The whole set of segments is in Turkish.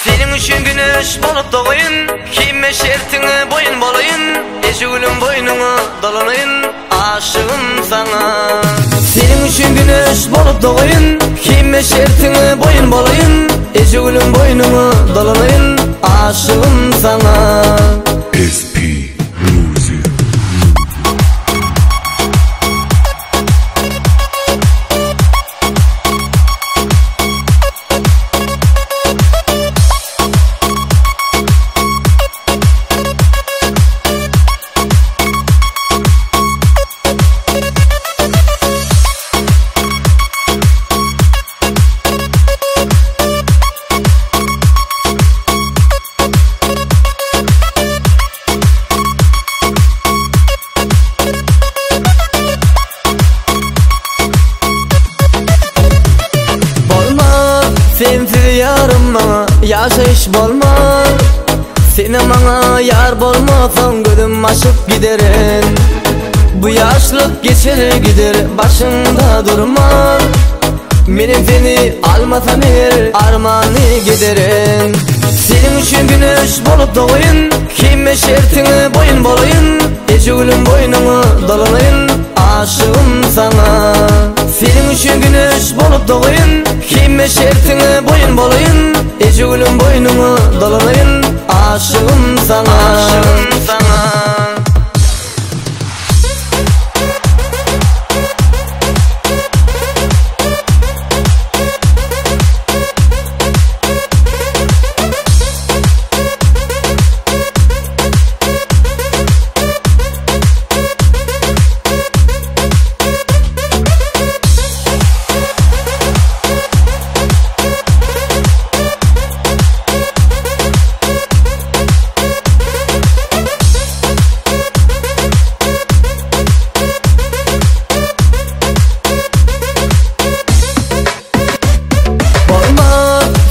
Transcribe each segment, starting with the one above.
Senin üçün güneş bolup doğayın, kime şertine boyun bolayın, eşgülüm boynunu dolanayın, aşığım sana. Senin üçün güneş bolup doğayın, kime şertine boyun bolayın, eşgülüm boynunu dolanayın, aşığım sana. SP Music. Sensiz yarım bana yaşayış bolma. Seni bana yar bolmasan gözüm aşıp giderin. Bu yaşlık geçer gider başımda durma. Benim seni almasam her armanı giderin. Senin üçün güneş bolup doğayın, kime şertine boyun bolayın, eşgülüm boynunu dolanayın, aşığım sana. Senin üçün güneş bolup doğayın, kime şertine boyun bolayın, eşgülüm boynunu dolanayın, aşığım sana. Aşığım sana.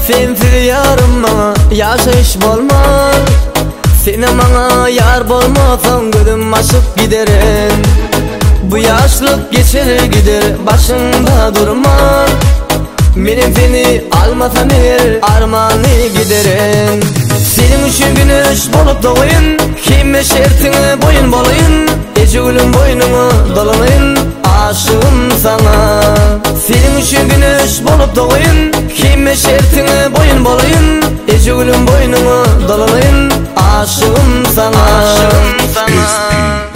Sensiz yarım bana yaşayış bolma. Seni bana yar bolmasan gözüm aşıp giderin. Bu yaşlık geçer gider başımda durma. Benim seni almasam her armanı giderin. Senin üçün güneş bolup doğayın, kime şertine boyun bolayın, eşgülüm boynunu dolanayın, aşığım sana. Senin üçün güneş bolup doğayın, kime şertine boyun bolayın, eşgülüm boynunu dolanayın, aşığım sana. Aşığım sana.